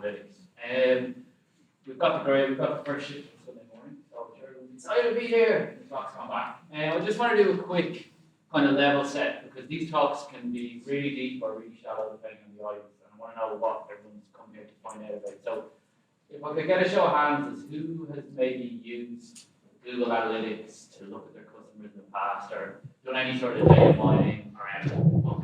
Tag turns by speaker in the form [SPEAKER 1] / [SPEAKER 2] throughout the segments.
[SPEAKER 1] analytics. We've got the first shift on Sunday morning, so I'm excited to be here. The clock's gone back. I just want to do a quick kind of level set because these talks can be really deep or really shallow depending on the audience, and I want to know what everyone's come here to find out about. So, if I could get a show of hands, as who has maybe used Google Analytics to look at their customers in the past or done any sort of data mining around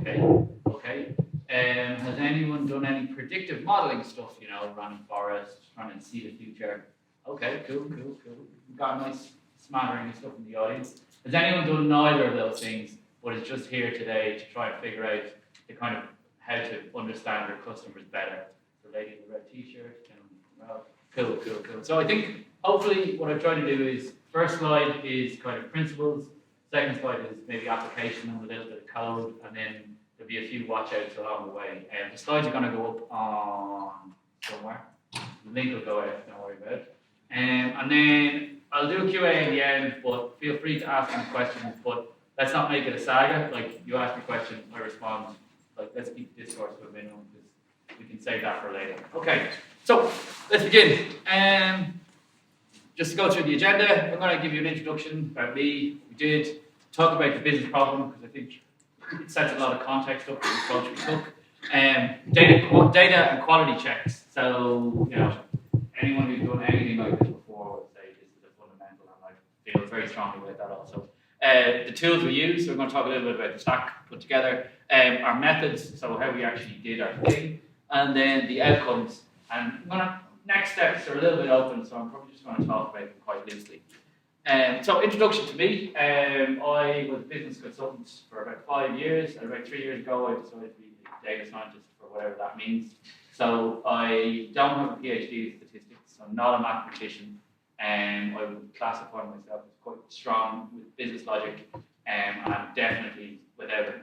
[SPEAKER 1] it? Okay. Has anyone done any predictive modeling stuff, running forest, trying to see the future? Okay, cool. We've got a nice smattering of stuff in the audience. Has anyone done neither of those things, but is just here today to try and figure out the kind of how to understand their customers better? The lady in the red t-shirt, cool. So I think hopefully what I'm trying to do is, first slide is kind of principles, second slide is maybe application and a little bit of code, and then there'll be a few watch-outs along the way. The slides are going to go up on somewhere. The link will go out, don't worry about it. And then I'll do a Q&A in the end, but feel free to ask any questions, but let's not make it a saga. Like, you ask a question, I respond. Like, let's keep the discourse to a minimum, because we can save that for later. Okay, so let's begin. Just to go through the agenda, I'm going to give you an introduction about me. We did talk about the business problem, because I think it sets a lot of context up for the approach we took. Data and quality checks. So, anyone who's done anything like this before would say this is a fundamental, and I feel very strongly about that also. The tools we use, so we're going to talk a little bit about the stack put together, our methods, so how we actually did our thing, and then the outcomes. And next steps are a little bit open, so I'm probably just going to talk about them quite loosely. So introduction to me, I was a business consultant for about 5 years, and about 3 years ago I decided to be a data scientist, for whatever that means. So I don't have a PhD in statistics, I'm not a mathematician, and I would classify myself as quite strong with business logic, and I'm definitely, without a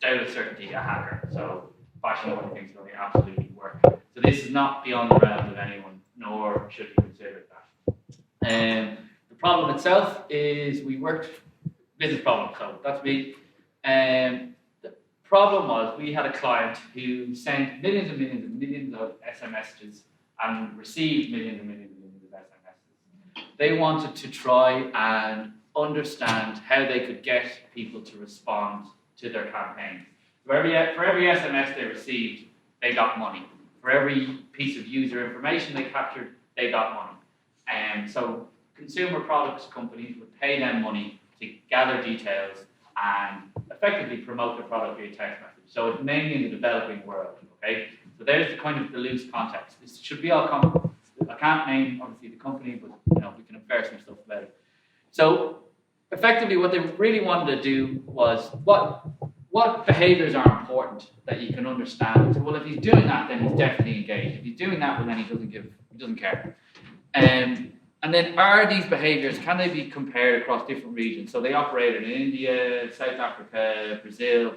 [SPEAKER 1] doubt of certainty, a hacker. So fashion one things going to absolutely work. So this is not beyond the realms of anyone, nor should you consider it that. The problem itself is we worked business problem, so that's me. The problem was we had a client who sent millions and millions and millions of SMSs and received millions and millions and millions of SMSs. They wanted to try and understand how they could get people to respond to their campaigns. For every SMS they received, they got money. For every piece of user information they captured, they got money. And so consumer products companies would pay them money to gather details and effectively promote their product via text message. So it's mainly in the developing world, okay? So there's the kind of the loose context. This should be all I can't name, obviously, the company, but we can infer some stuff about it. So effectively what they really wanted to do was, what behaviors are important that you can understand? So, well, if he's doing that, then he's definitely engaged. If he's doing that, well, then he doesn't care. And then are these behaviors, can they be compared across different regions? So they operated in India, South Africa, Brazil,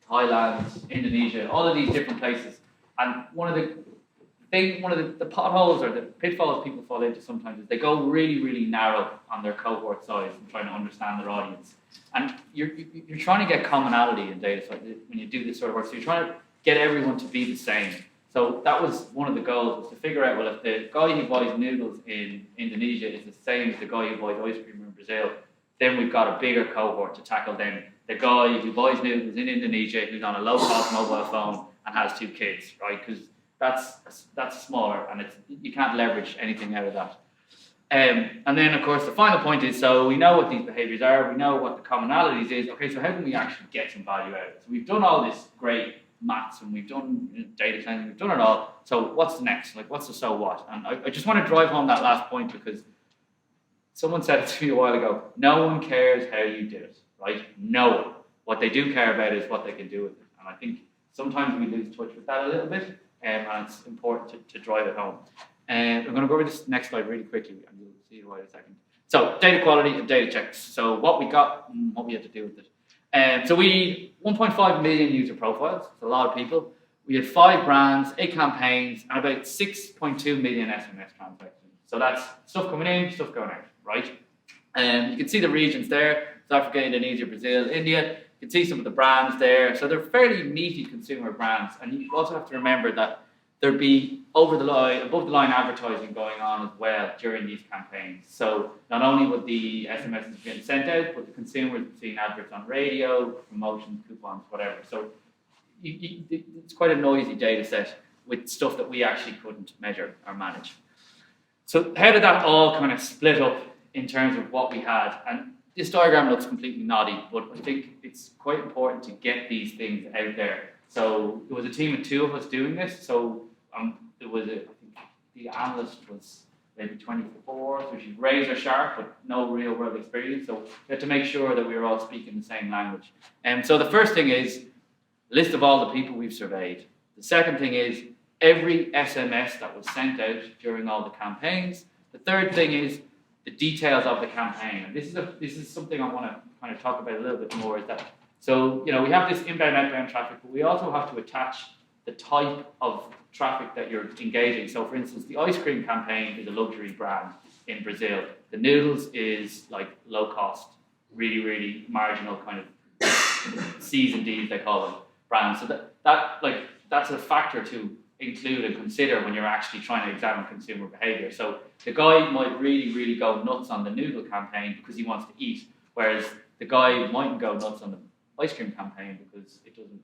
[SPEAKER 1] Thailand, Indonesia, all of these different places. And one of the potholes or the pitfalls people fall into sometimes is they go really, really narrow on their cohort size and trying to understand their audience. And you're trying to get commonality in data science when you do this sort of work. So you're trying to get everyone to be the same. So that was one of the goals, was to figure out, well, if the guy who buys noodles in Indonesia is the same as the guy who buys ice cream in Brazil, then we've got a bigger cohort to tackle than the guy who buys noodles in Indonesia who's on a low-cost mobile phone and has 2 kids, right? Because that's smaller, and you can't leverage anything out of that. And then, of course, the final point is, so we know what these behaviors are, we know what the commonalities is. Okay, so how can we actually get some value out of it? So we've done all this great maths, and we've done data cleansing, we've done it all. So what's the next? Like, what's the so what? And I just want to drive home that last point, because someone said it to me a while ago, no one cares how you did it, right? No one. What they do care about is what they can do with it. And I think sometimes we lose touch with that a little bit, and it's important to drive it home. And I'm going to go over this next slide really quickly, and you'll see why in a second. So data quality and data checks. So what we got and what we had to do with it. So we 1.5 million user profiles. It's a lot of people. We had 5 brands, 8 campaigns, and about 6.2 million SMS transactions. So that's stuff coming in, stuff going out, right? You can see the regions there: South Africa, Indonesia, Brazil, India. You can see some of the brands there. So they're fairly meaty consumer brands. And you also have to remember that there'd be above the line advertising going on as well during these campaigns. So not only would the SMSs be getting sent out, but the consumers would see adverts on radio, promotions, coupons, whatever. So it's quite a noisy data set with stuff that we actually couldn't measure or manage. So how did that all kind of split up in terms of what we had? And this diagram looks completely naughty, but I think it's quite important to get these things out there. So it was a team of 2 of us doing this. So it was I think the analyst was maybe 24, so she's razor sharp, but no real world experience. So we had to make sure that we were all speaking the same language. And so the first thing is a list of all the people we've surveyed. The second thing is every SMS that was sent out during all the campaigns. The third thing is the details of the campaign. And this is something I want to kind of talk about a little bit more. Is that so we have this inbound, outbound traffic, but we also have to attach the type of traffic that you're engaging. So, for instance, the ice cream campaign is a luxury brand in Brazil. The noodles is like low cost, really, really marginal kind of C's and D's they call them brands. So that's a factor to include and consider when you're actually trying to examine consumer behavior. So the guy might really, really go nuts on the noodle campaign because he wants to eat, whereas the guy mightn't go nuts on the ice cream campaign because it doesn't,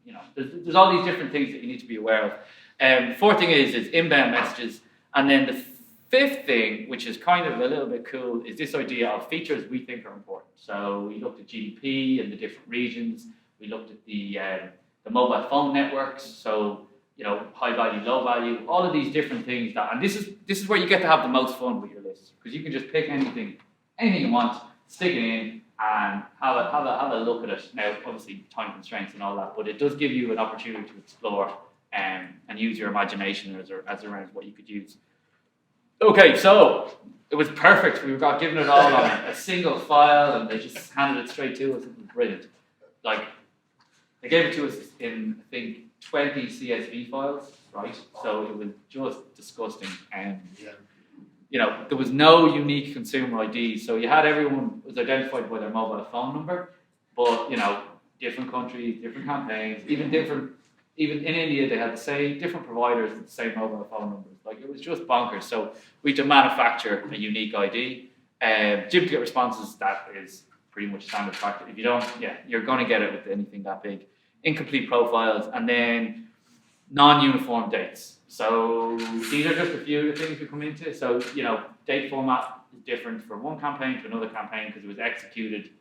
[SPEAKER 1] there's all these different things that you need to be aware of. Fourth thing is inbound messages. And then the fifth thing, which is kind of a little bit cool, is this idea of features we think are important. So we looked at GDP and the different regions. We looked at the mobile phone networks. So high value, low value, all of these different things and this is where you get to have the most fun with your list, because you can just pick anything you want, stick it in, and have a look at it. Now, obviously, time constraints and all that, but it does give you an opportunity to explore and use your imagination as around what you could use. Okay, so it was perfect. We got given it all on a single file, and they just handed it straight to us. It was brilliant. Like, they gave it to us in, I think, 20 CSV files, right? So it was just disgusting. And there was no unique consumer ID. So you had everyone was identified by their mobile phone number, but different countries, different campaigns, even in India they had the same different providers with the same mobile phone numbers. Like, it was just bonkers. So we had to manufacture a unique ID. Duplicate responses, that is pretty much standard practice. If you don't, you're going to get it with anything that big. Incomplete profiles, and then non-uniform dates. So these are just a few of the things we come into. So, date format is different from one campaign to another campaign because it was executed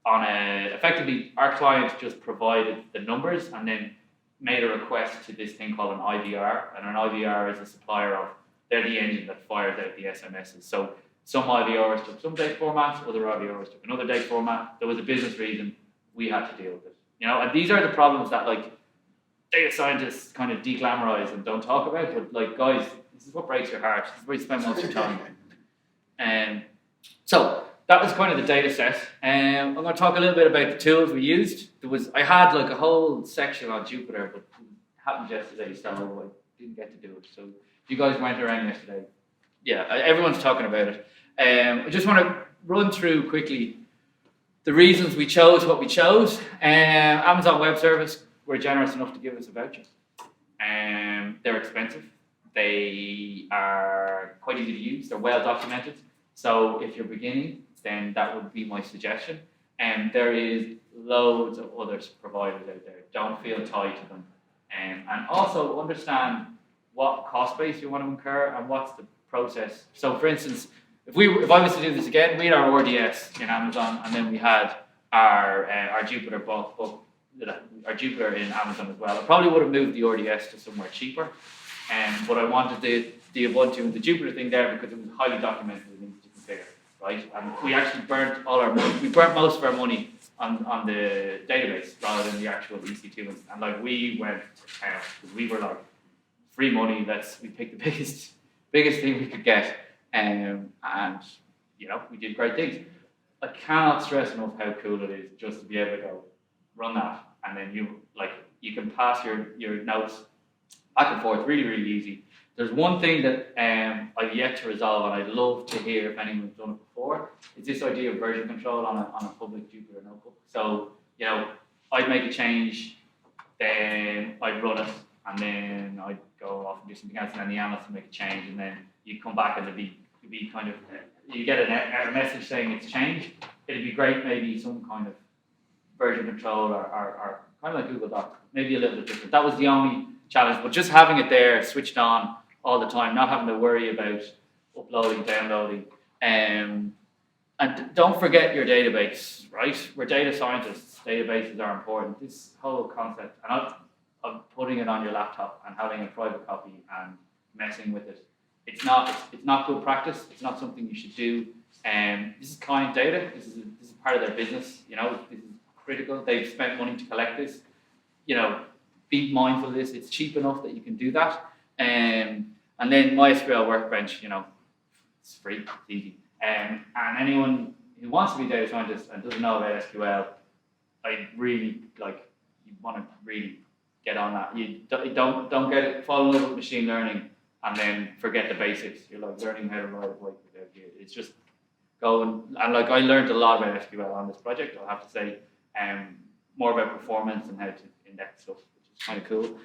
[SPEAKER 1] on effectively our client just provided the numbers and then made a request to this thing called an IVR. And an IVR is a supplier they're the engine that fires out the SMSs. So some IVRs took some date formats, other IVRs took another date format. There was a business reason we had to deal with it. And these are the problems that data scientists kind of de-glamorize and don't talk about, but guys, this is what breaks your heart. This is where you spend most of your time. So that was kind of the data set. I'm going to talk a little bit about the tools we used. I had a whole section on Jupyter, but it happened yesterday, so I didn't get to do it. So you guys went around yesterday. Everyone's talking about it. I just want to run through quickly the reasons we chose what we chose. Amazon Web Service were generous enough to give us a voucher. They're expensive. They are quite easy to use. They're well documented. So if you're beginning, then that would be my suggestion. And there is loads of other providers out there. Don't feel tied to them. And also understand what cost base you want to incur and what's the process. So for instance, if I was to do this again, we had our RDS in Amazon, and then we had our Jupyter our Jupyter in Amazon as well. I probably would have moved the RDS to somewhere cheaper, but I wanted the Ubuntu and the Jupyter thing there because it was highly documented and easy to configure, right? And we actually burnt all our money. We burnt most of our money on the database rather than the actual EC2, and we went to town because we were free money. We picked the biggest thing we could get. And we did great things. I cannot stress enough how cool it is just to be able to go run that, and then you can pass your notes back and forth really, really easy. There's one thing that I've yet to resolve, and I'd love to hear if anyone's done it before. Is this idea of version control on a public Jupyter notebook. So I'd make a change, then I'd run it, and then I'd go off and do something else, and then the analyst will make a change, and then you come back and it'll be kind of, you get a message saying it's changed. It'd be great, maybe some kind of version control or kind of like Google Docs, maybe a little bit different. That was the only challenge, but just having it there switched on all the time, not having to worry about uploading, downloading. And don't forget your database, right? We're data scientists, databases are important. This whole concept, and of putting it on your laptop and having a private copy and messing with it, it's not good practice. It's not something you should do. This is client data. This is part of their business. You know, this is critical. They've spent money to collect this. You know, be mindful of this. It's cheap enough that you can do that. And then MySQL Workbench, you know, it's free, it's easy. And anyone who wants to be a data scientist and doesn't know about SQL, I really you want to really get on that. You don't fall in love with machine learning and then forget the basics. You're like learning how to ride a bike without gear. It's just go and I learned a lot about SQL on this project. I'll have to say, more about performance and how to index stuff, which is kind of cool.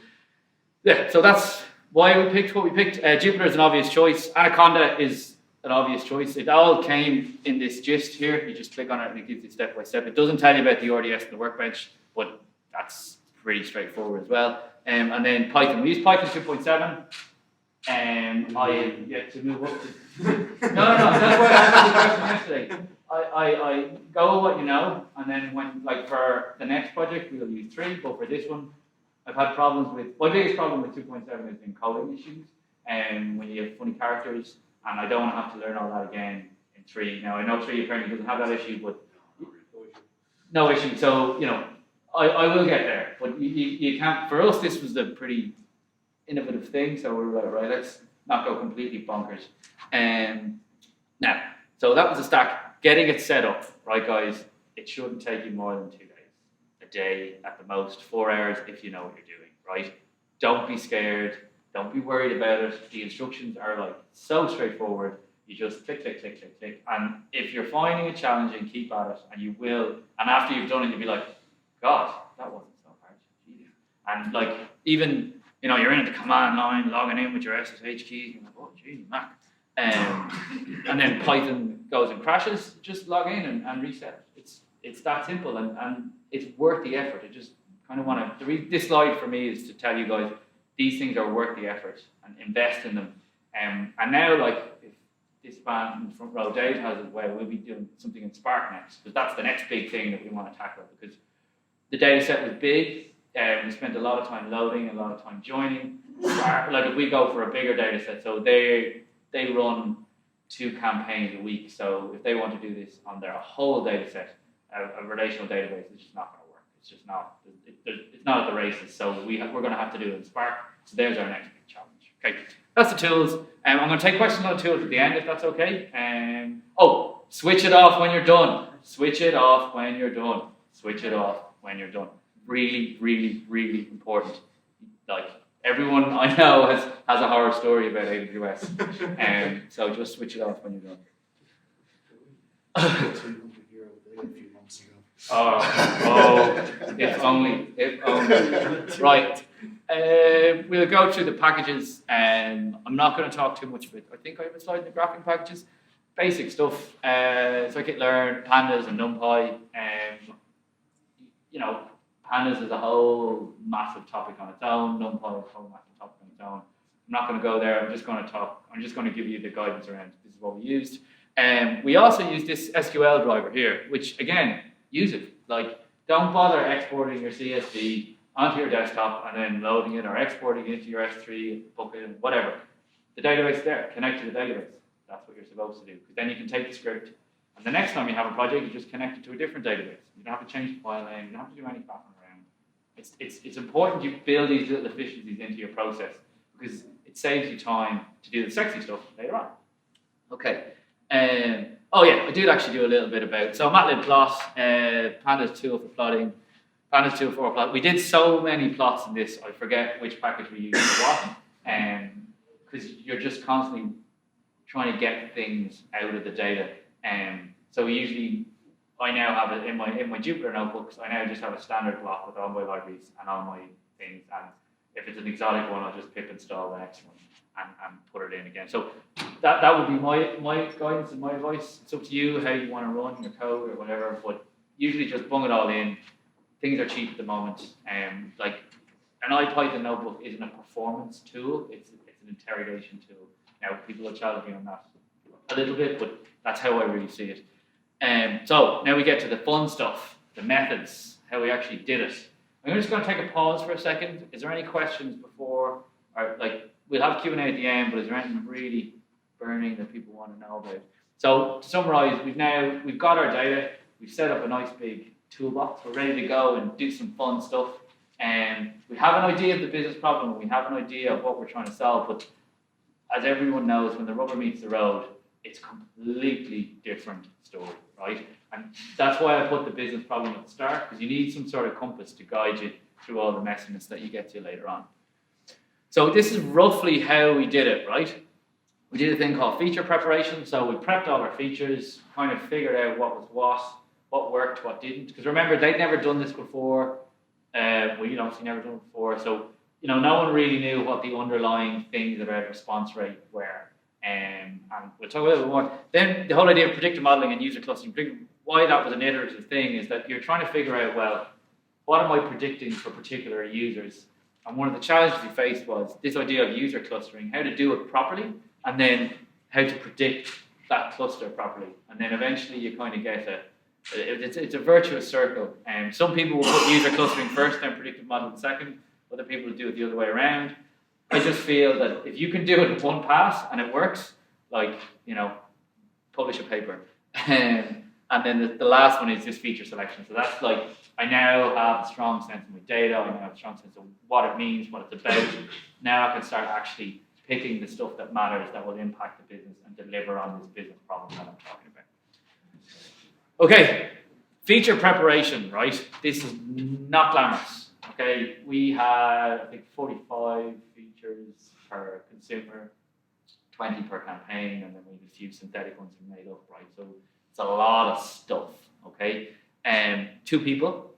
[SPEAKER 1] Yeah, so that's why we picked what we picked. Jupyter is an obvious choice. Anaconda is an obvious choice. It all came in this gist here. You just click on it and it gives you step by step. It doesn't tell you about the RDS and the workbench, but that's pretty straightforward as well. And then Python. We use Python 2.7. I get to move up to... No, that's why I asked the question yesterday. I go with what you know, and then when, like for the next project, we'll use 3, but for this one, I've had problems with... My biggest problem with 2.7 has been coding issues, when you have funny characters, and I don't want to have to learn all that again in 3. Now, I know 3 apparently doesn't have that issue, but... No issue. So, you know, I will get there, but you can't... For us, this was a pretty innovative thing, so we were like, right, let's not go completely bonkers. Now, so that was the stack. Getting it set up, right, guys? It shouldn't take you more than 2 days. A day at the most, 4 hours if you know what you're doing, right? Don't be scared. Don't be worried about it. The instructions are like so straightforward. You just click, click, click, click, click. And if you're finding it challenging, keep at it, and you will. And after you've done it, you'll be like, God, that wasn't so hard. Jeez. And like, even, you know, you're in the command line, logging in with your SSH keys, and you're like, oh, gee, Mac. And then Python goes and crashes, just log in and reset. It's that simple, and it's worth the effort. I just kind of want to, this slide for me is to tell you guys, these things are worth the effort, and invest in them. And now, like, if this band in the front row, Dave has it, well, we'll be doing something in Spark next, because that's the next big thing that we want to tackle, because the data set was big. We spent a lot of time loading, a lot of time joining. Like if we go for a bigger data set, so they run 2 campaigns a week. So if they want to do this on their whole data set, a relational database, it's just not going to work. It's just not. It's not at the races. So we're going to have to do it in Spark. So there's our next big challenge. Okay, that's the tools. I'm going to take questions on the tools at the end, if that's okay. Oh, switch it off when you're done. Switch it off when you're done. Switch it off when you're done. Really, really, really important. Like, everyone I know has a horror story about AWS. So just switch it off when you're done. If only. Right. We'll go through the packages. I'm not going to talk too much about it. I think I have a slide in the graphing packages. Basic stuff. Scikit-learn, pandas, and NumPy. You know, pandas is a whole massive topic on its own. NumPy is a whole massive topic on its own. I'm not going to go there. I'm just going to give you the guidance around this is what we used. We also use this SQL driver here, which again, use it. Like, don't bother exporting your CSV onto your desktop and then loading it or exporting it into your S3 bucket, whatever. The database is there. Connect to the database. That's what you're supposed to do. Because then you can take the script, and the next time you have a project, you just connect it to a different database. You don't have to change the file name. You don't have to do any faffing around. It's important you build these little efficiencies into your process, because it saves you time to do the sexy stuff later on. Okay. Oh yeah, I did actually do a little bit about, so Matplotlib, Pandas tool for plotting, Pandas tool for plot. We did so many plots in this, I forget which package we used for what, because you're just constantly trying to get things out of the data. So I now have it in my Jupyter notebooks. I now just have a standard block with all my libraries and all my things, and If it's an exotic one, I'll just pip install the next one and put it in again. So that would be my guidance and my advice. It's up to you how you want to run your code or whatever, but usually just bung it all in. Things are cheap at the moment. Like an IPython notebook isn't a performance tool, it's an interrogation tool. Now people will challenge me on that a little bit, but that's how I really see it. So now we get to the fun stuff, the methods, how we actually did it. I'm just going to take a pause for a second. Is there any questions before, or like we'll have Q&A at the end, but is there anything really burning that people want to know about? So to summarize, we've got our data, we've set up a nice big toolbox, we're ready to go and do some fun stuff. And we have an idea of the business problem, we have an idea of what we're trying to solve, but as everyone knows, when the rubber meets the road, it's a completely different story, right? And that's why I put the business problem at the start, because you need some sort of compass to guide you through all the messiness that you get to later on. So this is roughly how we did it, right? We did a thing called feature preparation. So we prepped all our features, kind of figured out what was what worked, what didn't. Because remember, they'd never done this before. We'd obviously never done it before. So, no one really knew what the underlying things about response rate were. And we'll talk a little bit more. Then the whole idea of predictive modeling and user clustering, why that was an iterative thing is that you're trying to figure out, well, what am I predicting for particular users? And one of the challenges we faced was this idea of user clustering, how to do it properly, and then how to predict that cluster properly. And then eventually you kind of get it's a virtuous circle. And some people will put user clustering first, then predictive modeling second. Other people will do it the other way around. I just feel that if you can do it in one pass and it works, like, publish a paper. And then the last one is just feature selection. So that's like, I now have a strong sense of my data, I now have a strong sense of what it means, what it's about. Now I can start actually picking the stuff that matters, that will impact the business and deliver on this business problem that I'm talking about. Okay, feature preparation, right? This is not glamorous. Okay, we had, I think, 45 features per consumer, 20 per campaign, and then we have a few synthetic ones we made up, right? So it's a lot of stuff, okay? 2 people,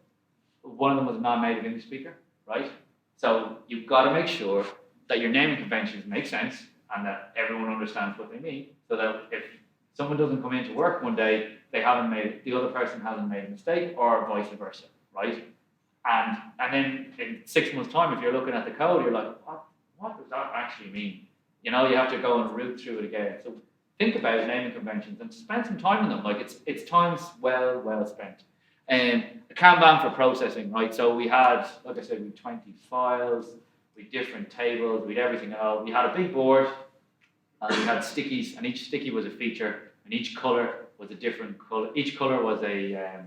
[SPEAKER 1] one of them was a non-native English speaker, right? So you've got to make sure that your naming conventions make sense and that everyone understands what they mean, so that if someone doesn't come into work one day, the other person hasn't made a mistake, or vice versa, right? And then in 6 months' time, if you're looking at the code, you're like, what does that actually mean? You have to go and root through it again. So think about naming conventions and spend some time on them. Like it's time's well spent. A Kanban for processing, right? So we had, like I said, we had 20 files, we had different tables, we had everything else. We had a big board, and we had stickies, and each sticky was a feature, and each color was a different color. Each color was a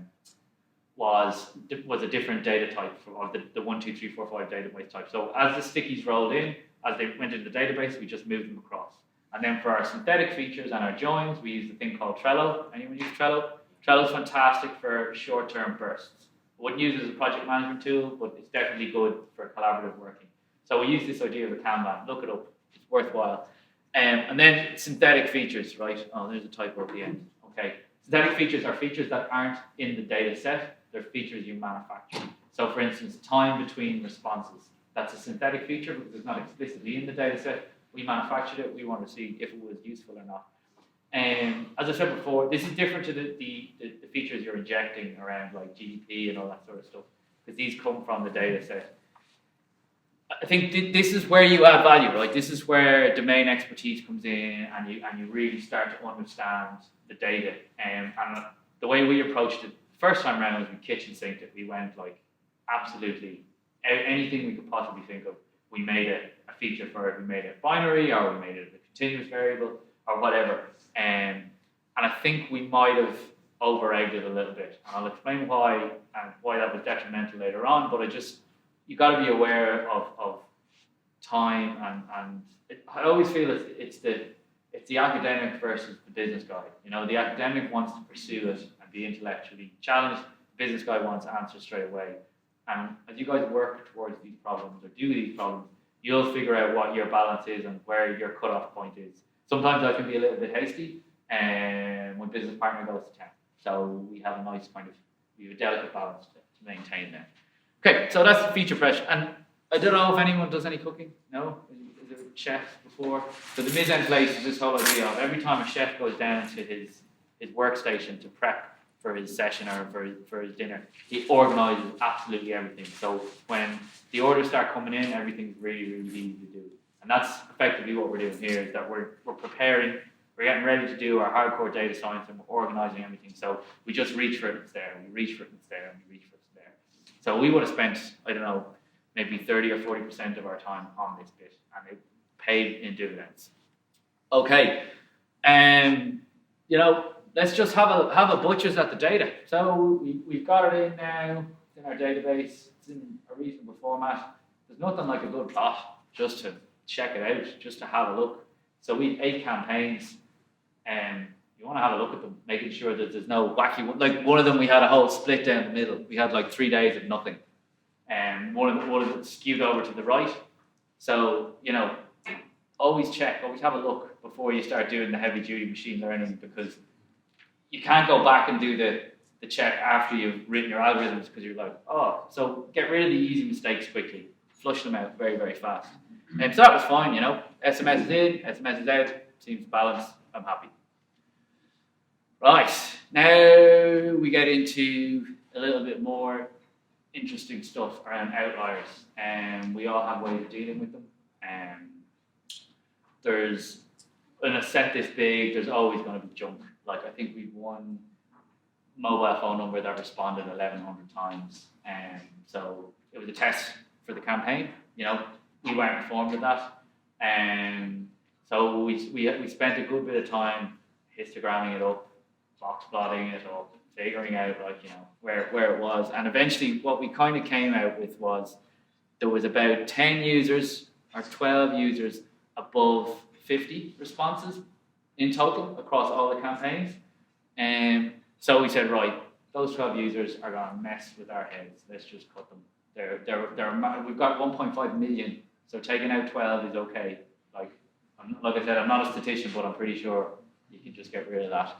[SPEAKER 1] different data type of the 1, 2, 3, 4, 5 database type. So as the stickies rolled in, as they went into the database, we just moved them across. And then for our synthetic features and our joins, we used a thing called Trello. Anyone use Trello? Trello's fantastic for short-term bursts. I wouldn't use it as a project management tool, but it's definitely good for collaborative working. So we use this idea of a Kanban. Look it up. It's worthwhile. And then synthetic features, right? Oh, there's a typo at the end. Okay. Synthetic features are features that aren't in the data set. They're features you manufacture. So for instance, time between responses. That's a synthetic feature because it's not explicitly in the data set. We manufactured it. We want to see if it was useful or not. As I said before, this is different to the features you're injecting around like GDP and all that sort of stuff, because these come from the data set. I think this is where you add value, right? This is where domain expertise comes in, and you really start to understand the data. And the way we approached it first time around was we kitchen sinked it. We went like absolutely anything we could possibly think of. We made a feature for it. We made it binary, or we made it a continuous variable, or whatever. And I think we might have over-egged it a little bit. And I'll explain why and why that was detrimental later on. But you got to be aware of time and I always feel it's the academic versus the business guy. The academic wants to pursue it and be intellectually challenged. The business guy wants answers straight away. And as you guys work towards these problems or do these problems, you'll figure out what your balance is and where your cutoff point is. Sometimes I can be a little bit hasty, and my business partner goes to town. So we have a nice we have a delicate balance to maintain there. Okay, so that's the feature pressure. And
[SPEAKER 2] I don't know if anyone does any cooking. No? Is there a chef before? So the mise en place is this whole idea of every time a chef goes down to his workstation to prep for his session or for his dinner, he organises absolutely everything. So when the orders start coming in, everything's really, really easy to do. And that's effectively what we're doing here, is that we're preparing, we're getting ready to do our hardcore data science, and we're organising everything. So we just reach for it, it's there, and we reach for it, it's there, and we reach for it, it's there. So we would have spent, I don't know, maybe 30 or 40% of our time on this bit, and it paid in dividends. Okay, you know, let's just have a butcher's at the data. So we've got it in now, it's in our database, it's in a reasonable format. There's nothing like a good plot just to check it out, just to have a look. So we have 8 campaigns, and you want to have a look at them, making sure that there's no wacky one. Like one of them, we had a whole split down the middle. We had like 3 days of nothing, and one of them skewed over to the right. So, you know, always check, always have a look before you start doing the heavy duty machine learning, because you can't go back and do the check after you've written your algorithms, because you're like, oh, so get rid of the easy mistakes quickly, flush them out very, very fast. And so that was fine, you know, SMS is in, SMS is out, seems balanced, I'm happy. Right, now we get into a little bit more interesting stuff around outliers, and we all have ways of dealing with them. There's, in a set this big, there's always going to be junk. Like, I think we've one mobile phone number that responded 1,100 times, and so it was a test for the campaign. You know, we weren't informed of that, and so we spent a good bit of time histogramming it up, box plotting it up, figuring out, like, you know, where it was, and eventually what we kind of came out with was there was about 10 users or 12 users above 50 responses in total across all the campaigns. And so we said, right, those 12 users are going to mess with our heads. Let's just cut them. We've got 1.5 million, so taking out 12 is okay. Like I said, I'm not a statistician, but I'm pretty sure you can just get rid of that.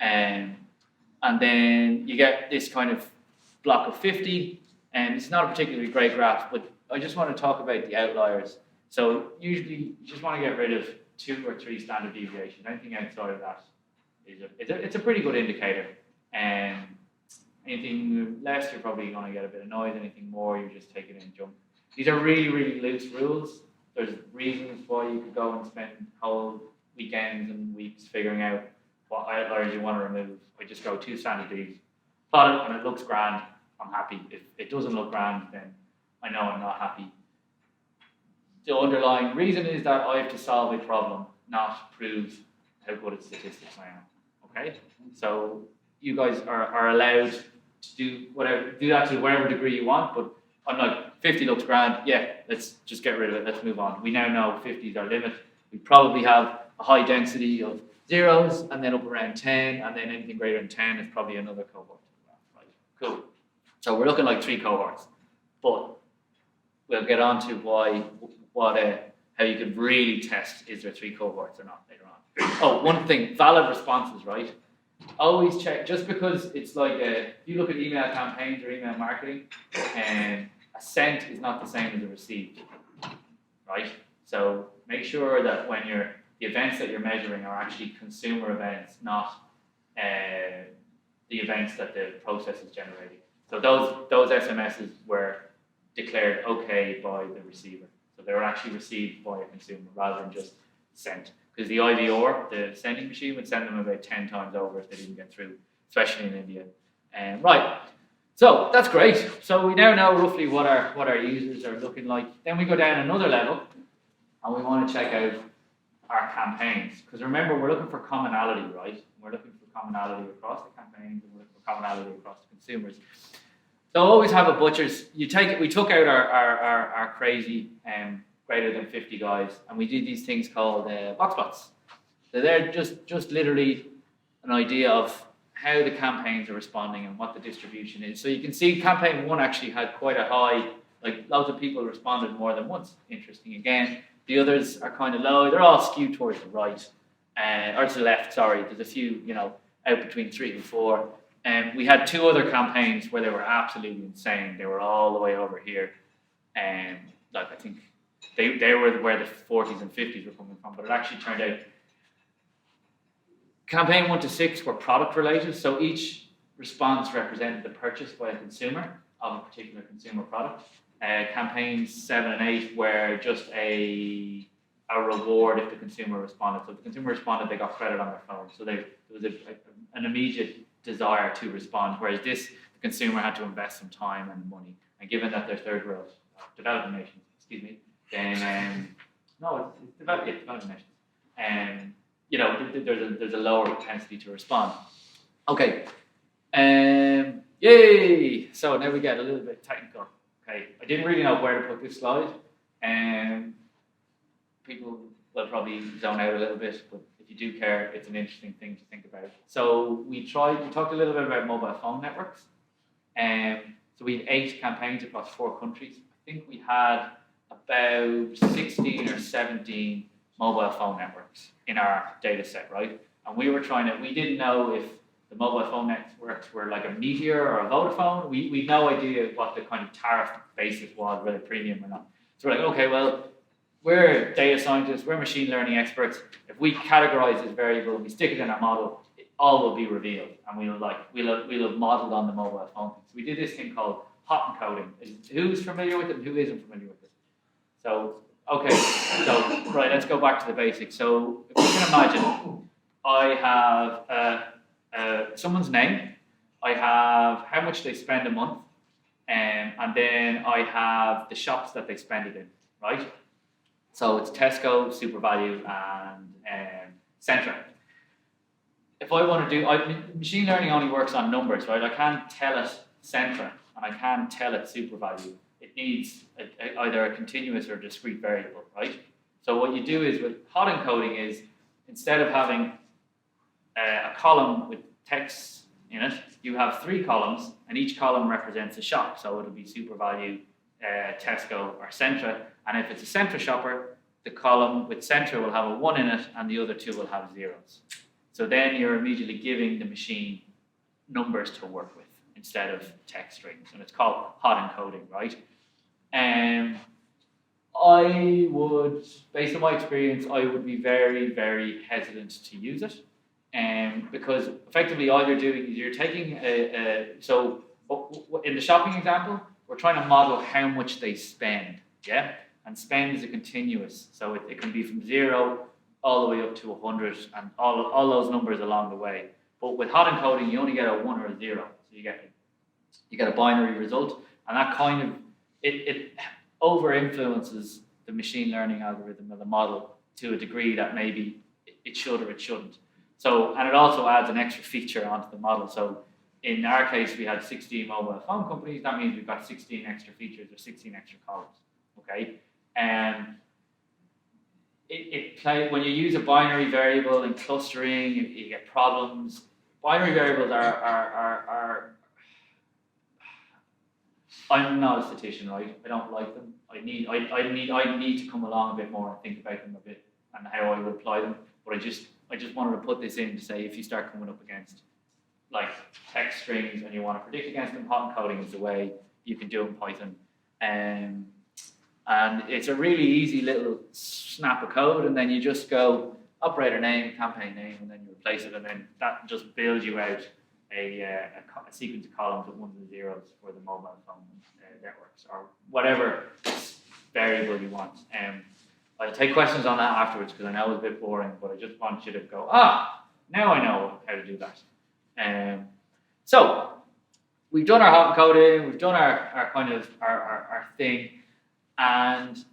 [SPEAKER 2] And then you get this kind of block of 50, and it's not a particularly great graph, but I just want to talk about the outliers. So usually you just want to get rid of 2 or 3 standard deviations. Anything outside of that it's a pretty good indicator. And anything less, you're probably going to get a bit annoyed. Anything more, you're just taking in junk. These are really, really loose rules. There's reasons why you could go and spend whole weekends and weeks figuring out what outliers you want to remove. I just go 2 standard deviations, plot it, and it looks grand, I'm happy. If it doesn't look grand, then I know I'm not happy. The underlying reason is that I have to solve a problem, not prove how good at statistics I am. Okay? So you guys are allowed to do that to whatever degree you want, but I'm like, 50 looks grand, yeah, let's just get rid of it, let's move on. We now know 50 is our limit. We probably have a high density of zeros, and then up around 10, and then anything greater than 10 is probably another cohort. Right, cool. So we're looking like 3 cohorts, but we'll get on to how you could really test is there 3 cohorts or not later on. Oh, one thing, valid responses, right? Always check, just because it's like if you look at email campaigns or email marketing, and a sent is not the same as a received, right? So make sure that when the events that you're measuring are actually consumer events, not the events that the process is generating. So those SMSs were declared okay by the receiver. So they were actually received by a consumer rather than just sent. Because the IVR, the sending machine, would send them about 10 times over if they didn't get through, especially in India. Right, so that's great. So we now know roughly what our users are looking like. Then we go down another level, and we want to check out our campaigns. Because remember, we're looking for commonality, right? We're looking for commonality across the campaigns, and we're looking for commonality across the consumers. So always have a butcher's. We took out our crazy greater than 50 guys, and we did these things called box plots. So they're just literally an idea of how the campaigns are responding and what the distribution is. So you can see campaign 1 actually had quite a high, like loads of people responded more than once. Interesting again. The others are kind of low. They're all skewed towards the right, or to the left, sorry. There's a few, out between 3 and 4. And we had 2 other campaigns where they were absolutely insane. They were all the way over here. And like I think they were where the 40s and 50s were coming from, but it actually turned out campaign 1 to 6 were product related, so each response represented the purchase by a consumer of a particular consumer product. Campaigns 7 and 8 were just a reward if the consumer responded. So if the consumer responded, they got credit on their phone. So there was an immediate desire to respond, whereas the consumer had to invest some time and money. And given that they're third world, developing nations, then no, it's developing nations. You know, there's a lower propensity to respond. Okay. Yay! So now we get a little bit technical. Okay, I didn't really know where to put this slide, and people will probably zone out a little bit, but if you do care, it's an interesting thing to think about. So we talked a little bit about mobile phone networks, so we had 8 campaigns across 4 countries. I think we had about 16 or 17 mobile phone networks in our data set, right? And we didn't know if the mobile phone networks were like a Meteor or a Vodafone. We had no idea what the kind of tariff basis was, whether premium or not. So we're like, okay, well, we're data scientists, we're machine learning experts. If we categorize this variable and we stick it in our model, it all will be revealed, and we'll have modeled on the mobile phone. So we did this thing called hot encoding. Who's familiar with it and who isn't familiar with it? So, okay, so right, let's go back to the basics. So if you can imagine, I have someone's name, I have how much they spend a month, and then I have the shops that they spend it in, right? So it's Tesco, SuperValu, and Centra. If I want to do, machine learning only works on numbers, right? I can't tell it Centra, and I can't tell it SuperValu. It needs either a continuous or discrete variable, right? So what you do is with hot encoding is, instead of having a column with text in it, you have 3 columns, and each column represents a shop. So it'll be SuperValu, Tesco, or Centra. And if it's a Centra shopper, the column with Centra will have a 1 in it, and the other 2 will have zeros. So then you're immediately giving the machine numbers to work with instead of text strings, and it's called hot encoding, right? I would, based on my experience, I would be very, very hesitant to use it, because effectively all you're doing is you're taking so in the shopping example, we're trying to model how much they spend, yeah? And spend is a continuous, so it can be from 0 all the way up to 100, and all those numbers along the way. But with hot encoding, you only get a 1 or a 0, so you get a binary result, and that kind of it over influences the machine learning algorithm or the model to a degree that maybe it should or it shouldn't. So, and it also adds an extra feature onto the model. So in our case, we had 16 mobile phone companies. That means we've got 16 extra features or 16 extra columns. Okay, and when you use a binary variable in clustering, you get problems. Binary variables are I'm not a statistician, right? I don't like them. I need to come along a bit more and think about them a bit and how I would apply them. But I just wanted to put this in to say, if you start coming up against like text strings and you want to predict against them, hot encoding is the way you can do it in Python. And it's a really easy little snap of code, and then you just go operator name, campaign name, and then you replace it, and then that just builds you out a sequence of columns with 1s and 0s for the mobile phone networks, or whatever variable you want. I'll take questions on that afterwards, because I know it's a bit boring, but I just want you to go, now I know how to do that. So we've done our hot encoding, we've done our kind of our thing, and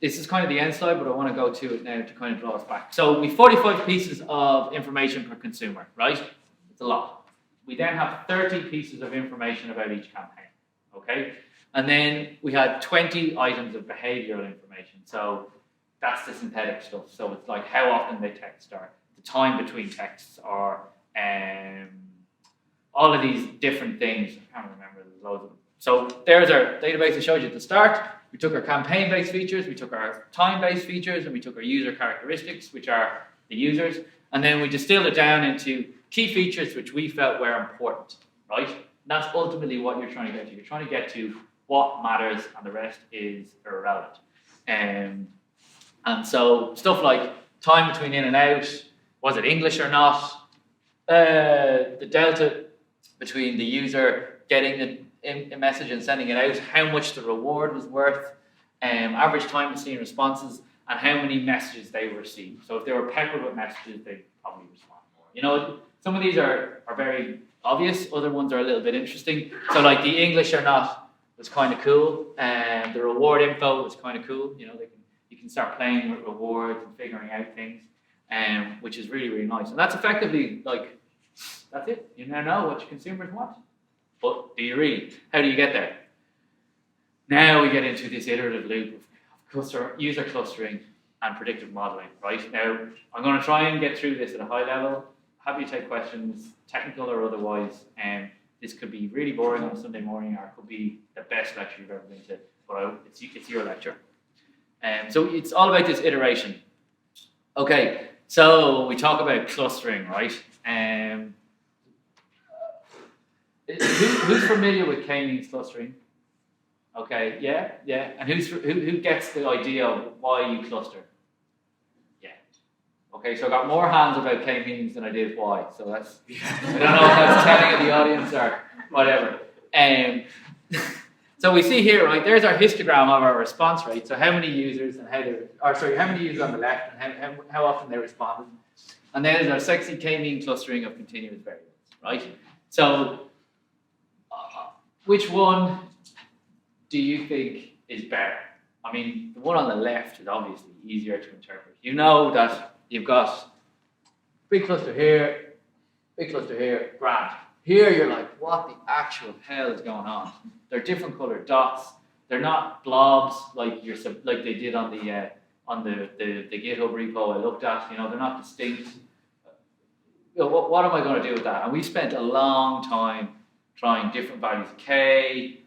[SPEAKER 2] this is kind of the end slide, but I want to go to it now to kind of draw us back. So we've 45 pieces of information per consumer, right? It's a lot. We then have 30 pieces of information about each campaign, okay? And then we had 20 items of behavioral information. So that's the synthetic stuff. So it's like how often they text, or the time between texts, or all of these different things. I can't remember, there's loads of them. So there's our database I showed you at the start. We took our campaign-based features, we took our time-based features, and we took our user characteristics, which are the users, and then we distilled it down into key features which we felt were important, right? And that's ultimately what you're trying to get to. You're trying to get to what matters and the rest is irrelevant. And so stuff like time between in and out, was it English or not, the delta between the user getting a message and sending it out, how much the reward was worth, average time between responses, and how many messages they received. So if they were peppered with messages, they'd probably respond more. You know, some of these are very obvious, other ones are a little bit interesting. So like the English or not was kind of cool, and the reward info was kind of cool. You know, you can start playing with rewards and figuring out things, which is really, really nice. And that's effectively like, that's it. You now know what your consumers want. But do you really? How do you get there? Now we get into this iterative loop of user clustering and predictive modeling, right? Now, I'm going to try and get through this at a high level. Happy to take questions, technical or otherwise. This could be really boring on a Sunday morning, or it could be the best lecture you've ever been to, but it's your lecture. So it's all about this iteration. Okay, so we talk about clustering, right? Who's familiar with Kmeans clustering? Okay, yeah. And who gets the idea of why you cluster? Yeah. Okay, so I got more hands about Kmeans than I did why. So that's, I don't know if that's telling of the audience or whatever. So we see here, right, there's our histogram of our response rate. So how many users and how many users on the left and how often they responded. And then there's our sexy K-mean clustering of continuous variables, right? So which one do you think is better? I mean, the one on the left is obviously easier to interpret. You know that you've got big cluster here, grand. Here you're like, what the actual hell is going on? They're different colored dots. They're not blobs like they did on the GitHub repo I looked at. You know, they're not distinct. You know, what am I going to do with that? And we spent a long time trying different values of k,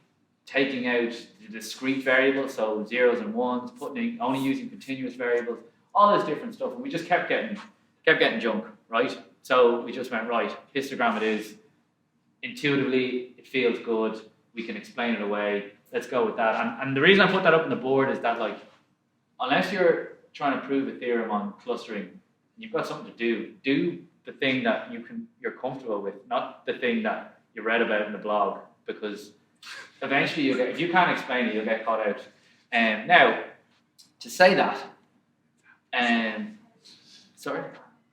[SPEAKER 2] taking out the discrete variables, so zeros and ones, only using continuous variables, all this different stuff, and we just kept getting junk, right? So we just went, right, histogram it is. Intuitively, it feels good. We can explain it away. Let's go with that. And the reason I put that up on the board is that, like, unless you're trying to prove a theorem on clustering, you've got something to do. Do the thing that you're comfortable with, not the thing that you read about in the blog, because eventually if you can't explain it, you'll get caught out. Now, to say that, sorry?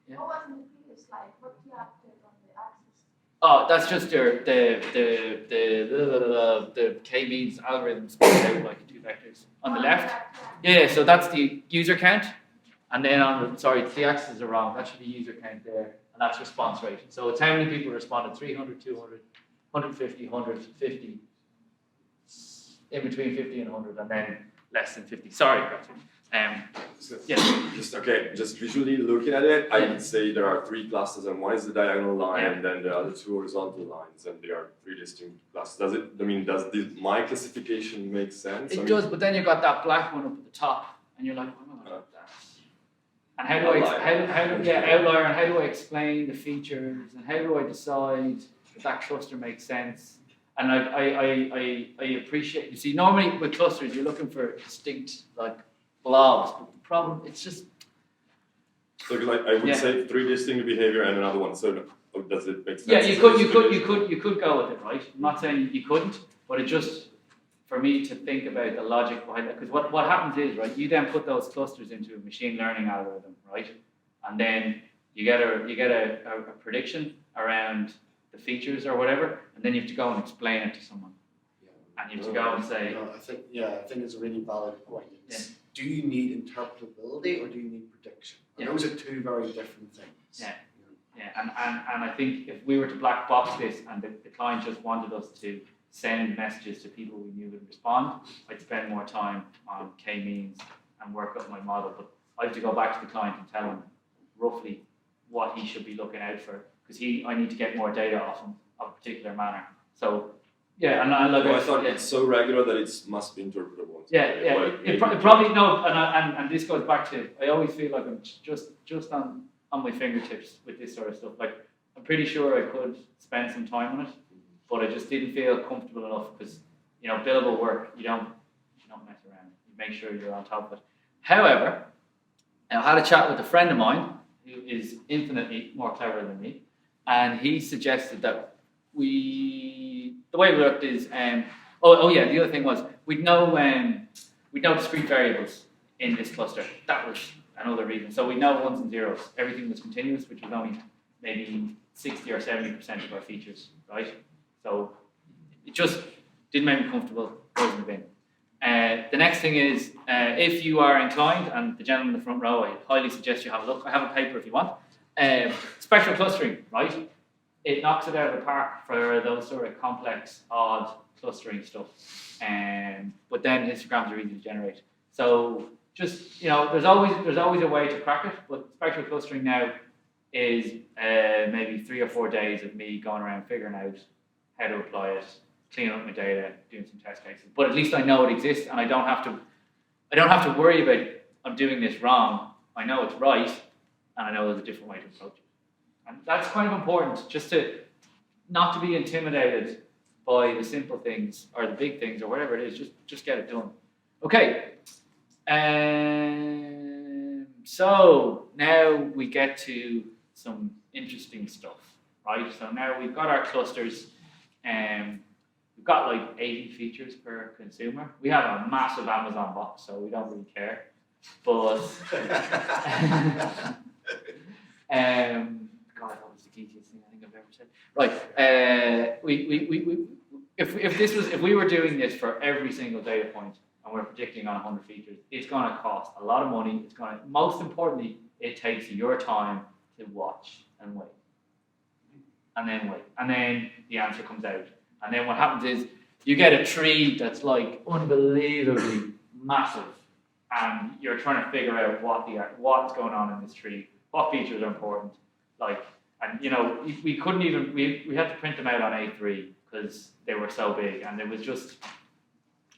[SPEAKER 2] Yeah.
[SPEAKER 3] What was in the previous slide? What do you have to on the axis?
[SPEAKER 2] Oh, that's just the K-means algorithm split out like two vectors. On the left? Yeah, so that's the user count. And then the axes are wrong. That should be user count there. And that's response rate. So it's how many people responded, 300, 200, 150, 150, in between 50 and 100, and then less than 50. Sorry,
[SPEAKER 4] Just visually looking at it, I would say there are three classes, and one is the diagonal line, and then the other two horizontal lines, and there are three distinct classes. Does my classification make sense?
[SPEAKER 2] It does, but then you've got that black one up at the top, and you're like, what am I going to do with that? And how do outlier, and how do I explain the features, and how do I decide if that cluster makes sense? And I appreciate, you see, normally with clusters, you're looking for distinct, like, blobs, but the problem, it's just...
[SPEAKER 4] So like, I would say three distinct behavior and another one, so does it make sense?
[SPEAKER 2] Yeah, you could go with it, right? I'm not saying you couldn't, but it just, for me to think about the logic behind it, because what happens is, right, you then put those clusters into a machine learning algorithm, right? And then you get a prediction around the features or whatever, and then you have to go and explain it to someone. And you have to go and say...
[SPEAKER 5] I think it's a really valid point. Do you need interpretability or do you need prediction? And those are two very different things.
[SPEAKER 2] And I think if we were to black box this and the client just wanted us to send messages to people we knew would respond, I'd spend more time on K-means and work up my model. But I have to go back to the client and tell him roughly what he should be looking out for, because I need to get more data off him of a particular manner. So I
[SPEAKER 4] thought it's so regular that it must be interpretable.
[SPEAKER 2] It probably no, and this goes back to, I always feel like I'm just on my fingertips with this sort of stuff. Like, I'm pretty sure I could spend some time on it, but I just didn't feel comfortable enough, because billable work. You don't mess around. You make sure you're on top of it. However, I had a chat with a friend of mine who is infinitely more clever than me, and he suggested that the way we worked is, the other thing was we'd know discrete variables in this cluster. That was another reason. So we know ones and zeros. Everything was continuous, which was only maybe 60 or 70% of our features, right? So it just didn't make me comfortable, goes in the bin. The next thing is, if you are inclined, and the gentleman in the front row, I highly suggest you have a look. I have a paper if you want. Spectral clustering, right? It knocks it out of the park for those sort of complex, odd clustering stuff. But then histograms are easy to generate. So just, there's always a way to crack it, but spectral clustering now is maybe 3 or 4 days of me going around figuring out how to apply it, cleaning up my data, doing some test cases. But at least I know it exists, and I don't have to worry about I'm doing this wrong. I know it's right, and I know there's a different way to approach it. And that's kind of important, just not to be intimidated by the simple things or the big things or whatever it is. Just get it done. Okay. So now we get to some interesting stuff, right? So now we've got our clusters, we've got like 80 features per consumer. We have a massive Amazon box, so we don't really care. But God, that was the geekiest thing I think I've ever said. Right, if we were doing this for every single data point, and we're predicting on 100 features, it's going to cost a lot of money. Most importantly, it takes your time to watch and wait. And then the answer comes out. And then what happens is you get a tree that's like unbelievably massive, and you're trying to figure out what's going on in this tree, what features are important. We couldn't even, we had to print them out on A3 because they were so big, and it was just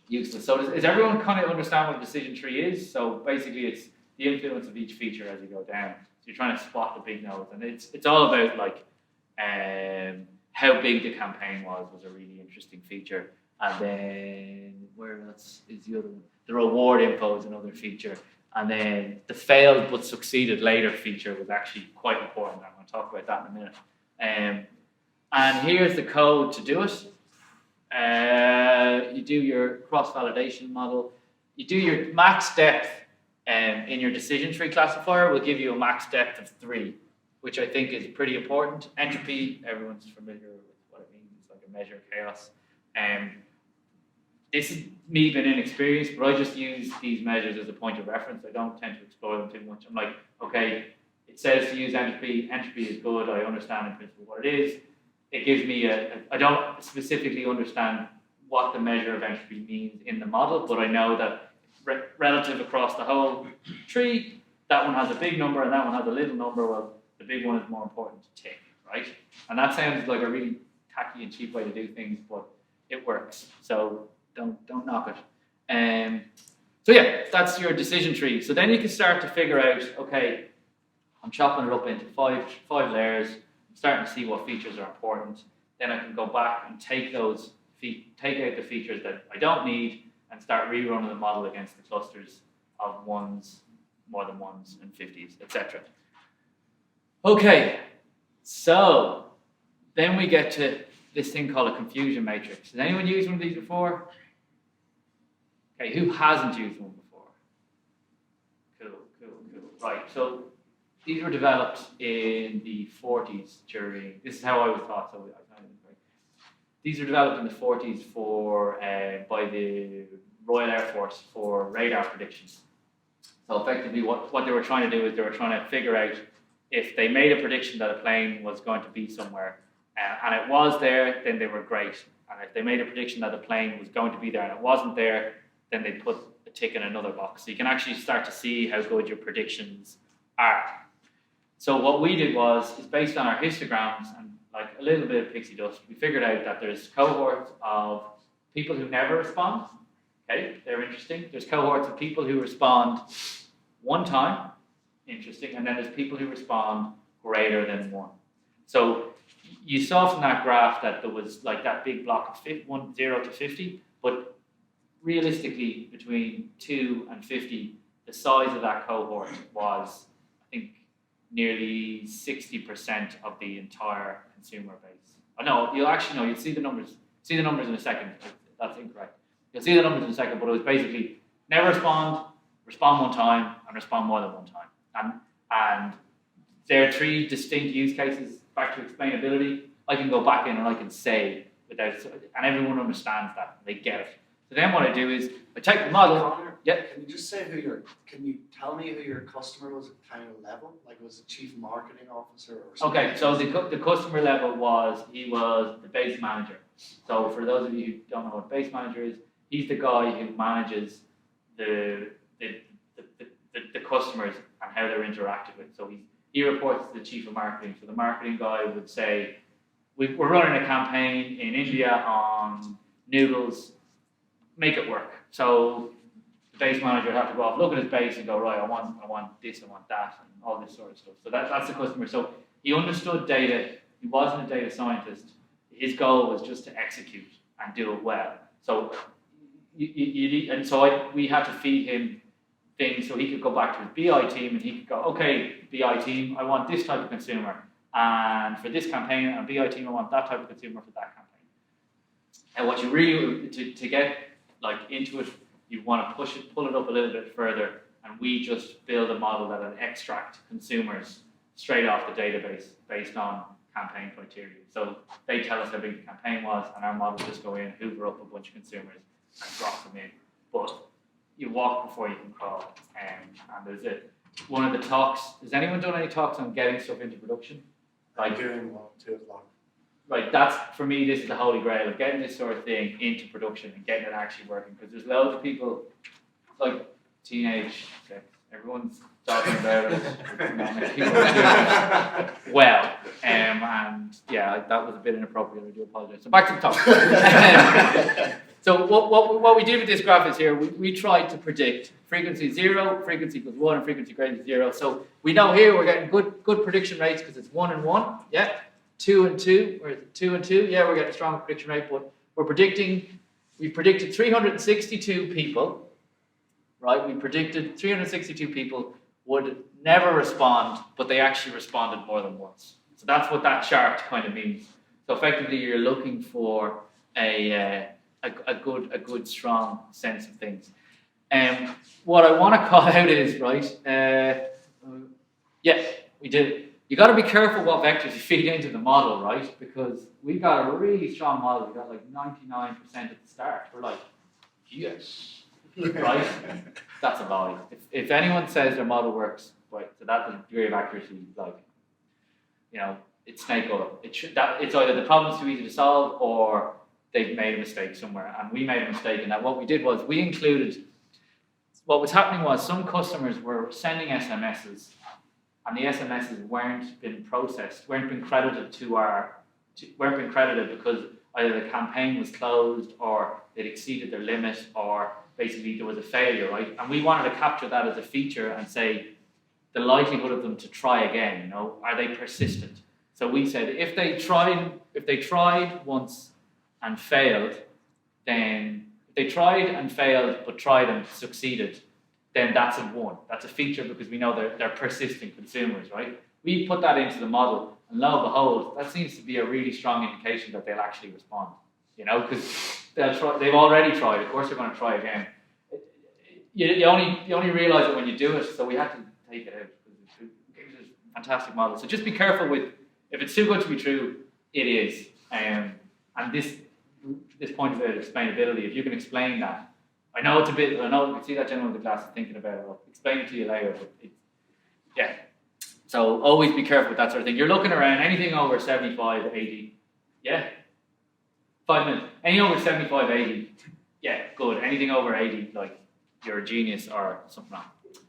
[SPEAKER 2] useless. So does everyone kind of understand what a decision tree is? So basically it's the influence of each feature as you go down. So you're trying to spot the big nodes, and it's all about like how big the campaign was a really interesting feature. And then where else is the other one? The reward info is another feature. And then the failed but succeeded later feature was actually quite important. I'm going to talk about that in a minute. And here's the code to do it. You do your cross-validation model. You do your max depth in your decision tree classifier will give you a max depth of 3, which I think is pretty important. Entropy, everyone's familiar with what it means. It's like a measure of chaos. This is me being inexperienced, but I just use these measures as a point of reference. I don't tend to explore them too much. I'm like, okay, it says to use entropy. Entropy is good. I understand in principle what it is. It gives me I don't specifically understand what the measure of entropy means in the model, but I know that relative across the whole tree, that one has a big number and that one has a little number. Well, the big one is more important to tick, right? And that sounds like a really tacky and cheap way to do things, but it works. So don't knock it. So yeah, that's your decision tree. So then you can start to figure out, okay, I'm chopping it up into five layers. I'm starting to see what features are important. Then I can go back and take out the features that I don't need and start rerunning the model against the clusters of ones, more than ones, and 50s, etc. Okay, so then we get to this thing called a confusion matrix. Has anyone used one of these before? Okay, who hasn't used one before? Cool. Right, so these were developed in the 40s this is how I was taught, so I kind of right. These were developed in the 40s by the Royal Air Force for radar predictions. So effectively what they were trying to do is they were trying to figure out if they made a prediction that a plane was going to be somewhere and it was there, then they were great. And if they made a prediction that the plane was going to be there and it wasn't there, then they put a tick in another box. So you can actually start to see how good your predictions are. So what we did is based on our histograms and like a little bit of pixie dust, we figured out that there's cohorts of people who never respond. Okay, they're interesting. There's cohorts of people who respond one time, interesting, and then there's people who respond greater than 1. So you saw from that graph that there was like that big block of 0 to 50. But realistically, between 2 and 50, the size of that cohort was, I think, nearly 60% of the entire consumer base. Oh, no, you'll see the numbers. See the numbers in a second. That's incorrect. You'll see the numbers in a second, but it was basically never respond one time, and respond more than one time. And there are 3 distinct use cases. Back to explainability, I can go back in and I can say without, and everyone understands that, they get it. So then what I do is I take the model.
[SPEAKER 5] Conor,
[SPEAKER 2] Yeah.
[SPEAKER 5] can you just say can you tell me who your customer was at kind of level? Like, was it chief marketing officer or something?
[SPEAKER 2] Okay, so the customer level he was the base manager. So for those of you who don't know what base manager is, he's the guy who manages the customers and how they're interacted with. So he reports to the chief of marketing. So the marketing guy would say, we're running a campaign in India on noodles, make it work. So the base manager would have to go off, look at his base and go, right, I want this, I want that, and all this sort of stuff. So that's the customer. So he understood data. He wasn't a data scientist. His goal was just to execute and do it well. So we had to feed him things so he could go back to his BI team and he could go, okay, BI team, I want this type of consumer, and for this campaign, and BI team, I want that type of consumer for that campaign. And what you really to get like into it, you want to pull it up a little bit further, and we just build a model that will extract consumers straight off the database based on campaign criteria. So they tell us how big the campaign was, and our model just go in, hoover up a bunch of consumers, and drop them in. But you walk before you can crawl, and there's one of the talks. Has anyone done any talks on getting stuff into production?
[SPEAKER 5] Like doing what, 2 o'clock?
[SPEAKER 2] Right, that's, for me, this is the holy grail of getting this sort of thing into production and getting it actually working. Because there's loads of people, like teenage sex, everyone's talking about it. People are doing it well, and yeah, that was a bit inappropriate. I do apologize. So back to the top. So what we did with this graph is here, we tried to predict frequency 0, frequency equals 1, and frequency greater than 0. So we know here we're getting good prediction rates because it's 1 and 1, yeah. 2 and 2, or 2 and 2, yeah, we're getting a strong prediction rate, but we predicted 362 people, right? We predicted 362 people would never respond, but they actually responded more than once. So that's what that chart kind of means. So effectively, you're looking for a good strong sense of things. What I want to call out is, right, yeah, we did. You got to be careful what vectors you feed into the model, right? Because we got a really strong model. We got like 99% at the start. We're like, yes, right? That's a lie. If anyone says their model works, right, to that degree of accuracy, like, you know, it's snake oil. It's either the problem's too easy to solve or they've made a mistake somewhere. And we made a mistake in that. What we did was we included. What was happening was some customers were sending SMSs. And the SMSs weren't been processed, weren't been credited because either the campaign was closed or they'd exceeded their limit or basically there was a failure, right? And we wanted to capture that as a feature and say the likelihood of them to try again, you know, are they persistent? So we said if they tried once and failed, then if they tried and failed but tried and succeeded, then that's a 1. That's a feature because we know they're persistent consumers, right? We put that into the model, and lo and behold, that seems to be a really strong indication that they'll actually respond, you know, because they've already tried. Of course, they're going to try again. You only realize it when you do it, so we had to take it out because it's a fantastic model. So just be careful with, if it's too good to be true, it is. And this point about explainability, if you can explain that, I know you can see that gentleman with the glasses thinking about it. I'll explain it to you later, but yeah. So always be careful with that sort of thing. You're looking around anything over 75, 80. Yeah. 5 minutes. Anything over 75, 80. Yeah, good. Anything over 80, like you're a genius or something like that.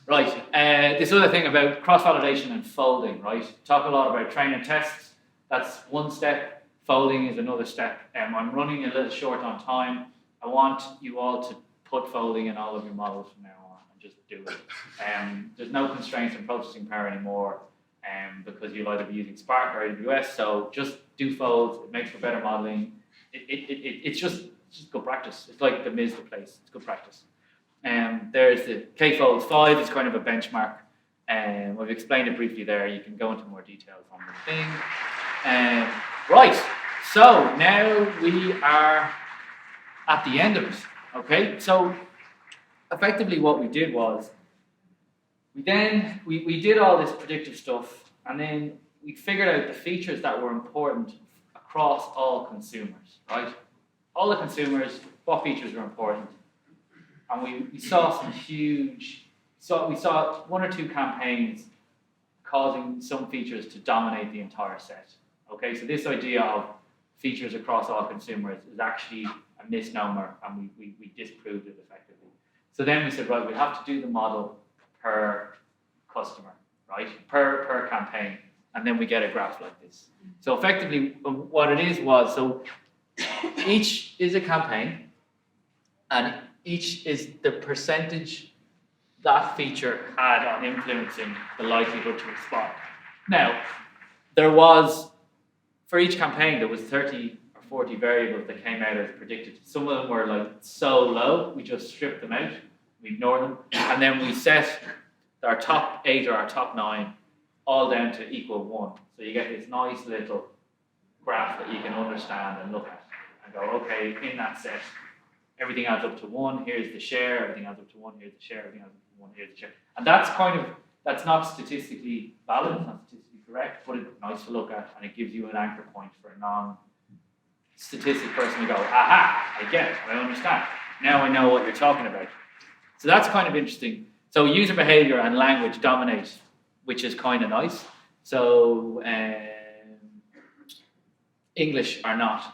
[SPEAKER 2] Right. This other thing about cross-validation and folding, right? Talk a lot about training tests. That's one step. Folding is another step. I'm running a little short on time. I want you all to put folding in all of your models from now on and just do it. There's no constraints on processing power anymore because you'll either be using Spark or AWS, so just do folds. It makes for better modeling. It's just It's just good practice. It's like the Mizda place. It's good practice. There's the K-Fold 5. It's kind of a benchmark. We've explained it briefly there. You can go into more details on the thing. Right. So now we are at the end of it. Okay. So effectively, what we did was we did all this predictive stuff, and then we figured out the features that were important across all consumers, right? All the consumers, what features were important, and we saw some huge. So we saw 1 or 2 campaigns causing some features to dominate the entire set. Okay, so this idea of features across all consumers is actually a misnomer, and we disproved it effectively. So then we said, right, we have to do the model per customer, right? Per campaign, and then we get a graph like this. So effectively, what it is was, so each is a campaign, and each is the percentage that feature had on influencing the likelihood to respond. Now, there was, for each campaign, there was 30 or 40 variables that came out as predicted. Some of them were like so low, we just stripped them out, we ignored them, and then we set our top 8 or our top 9 all down to equal 1. So you get this nice little graph that you can understand and look at and go, okay, in that set, everything adds up to 1, here's the share, everything adds up to 1, here's the share, everything adds up to 1, here's the share. And that's not statistically valid, it's not statistically correct, but it's nice to look at, and it gives you an anchor point for a non-statistic person to go, aha, I get it, I understand. Now I know what you're talking about. So that's kind of interesting. So user behavior and language dominate, which is kind of nice. So English are not.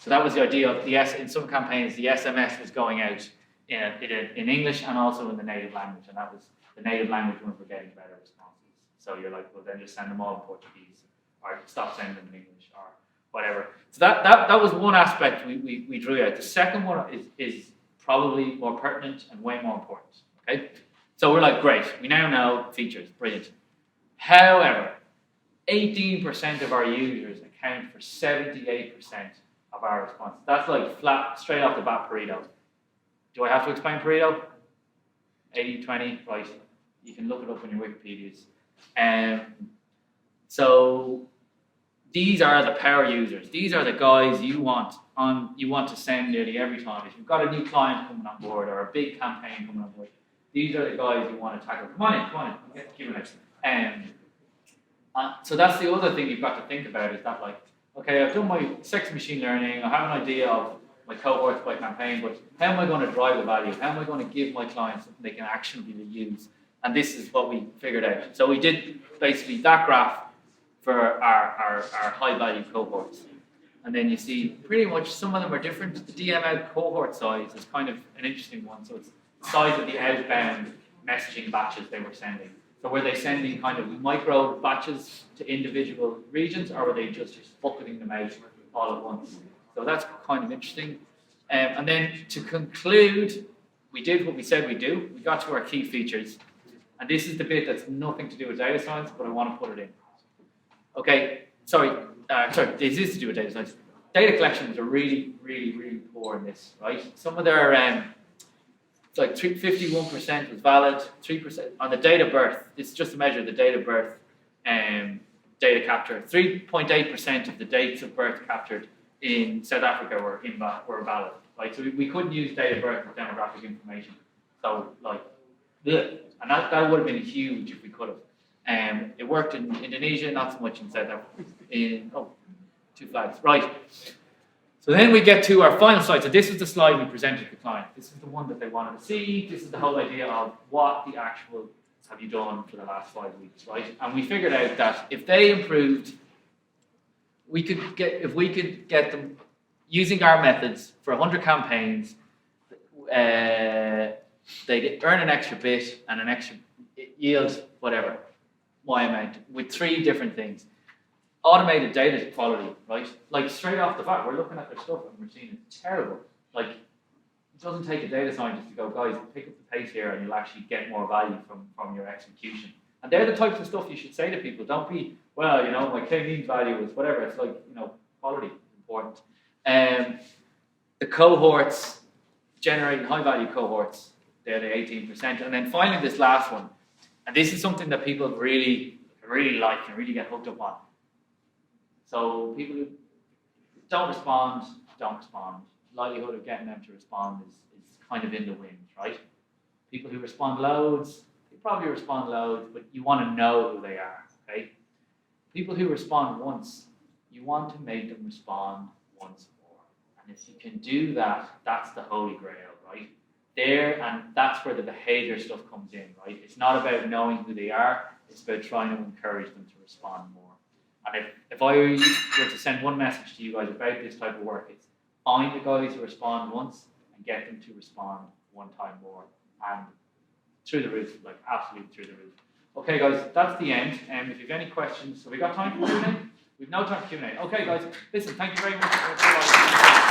[SPEAKER 2] So that was the idea of in some campaigns, the SMS was going out in English and also in the native language, and that was the native language ones were getting better responses. So you're like, well, then just send them all in Portuguese, or stop sending them in English, or whatever. So that was one aspect we drew out. The second one is probably more pertinent and way more important. Okay, so we're like, great, we now know features, brilliant. However, 18% of our users account for 78% of our response. That's like flat, straight off the bat Pareto. Do I have to explain Pareto? 80-20, right? You can look it up on your Wikipedias. So these are the power users. These are the guys you want to send nearly every time. If you've got a new client coming on board or a big campaign coming on board, these are the guys you want to tackle. Come on in. I'll get the Q&A. So that's the other thing you've got to think about is that, like, okay, I've done my sex machine learning, I have an idea of my cohorts by campaign, but how am I going to drive the value? How am I going to give my clients something they can actionably use? And this is what we figured out. So we did basically that graph for our high value cohorts. And then you see pretty much some of them are different. The DM out cohort size is kind of an interesting one. So it's the size of the outbound messaging batches they were sending. So were they sending kind of micro batches to individual regions, or were they just bucketing them out all at once? So that's kind of interesting. And then to conclude, we did what we said we'd do. We got to our key features. And this is the bit that's nothing to do with data science, but I want to put it in. Okay, sorry, this is to do with data science. Data collections are really, really, really poor in this, right? Some of their, it's like 51% was valid, 3% on the date of birth. This is just to measure the date of birth data capture. 3.8% of the dates of birth captured in South Africa were valid, right? So we couldn't use date of birth as demographic information. So like, and that would have been huge if we could have. It worked in Indonesia, not so much in South Africa. Two flags, right. So then we get to our final slide. So this was the slide we presented to the client. This is the one that they wanted to see. This is the whole idea of what the actual have you done for the last 5 weeks, right? And we figured out that if they improved, if we could get them using our methods for 100 campaigns, they'd earn an extra bit and an extra yield, whatever, Y amount, with 3 different things. Automated data quality, right? Like straight off the bat, we're looking at their stuff and we're seeing it's terrible. Like, it doesn't take a data scientist to go, guys, pick up the pace here and you'll actually get more value from your execution. And they're the types of stuff you should say to people. Don't be, well, my Kmeans value is whatever. It's like, quality is important. The the cohorts, generating high value cohorts, they're the 18%. And then finally this last one, and this is something that people really like and really get hooked up on. So people who don't respond. Likelihood of getting them to respond is kind of in the wind, right? People who respond loads, they probably respond loads, but you want to know who they are, okay? People who respond once, you want to make them respond once more. And if you can do that, that's the holy grail, right? And that's where the behavior stuff comes in, right? It's not about knowing who they are, it's about trying to encourage them to respond more. And if I were to send one message to you guys about this type of work, it's find the guys who respond once and get them to respond one time more. And through the roof, like absolutely through the roof. Okay guys, that's the end. If you have any questions, have we got time for Q&A? We've no time for Q&A. Okay guys, listen, thank you very much for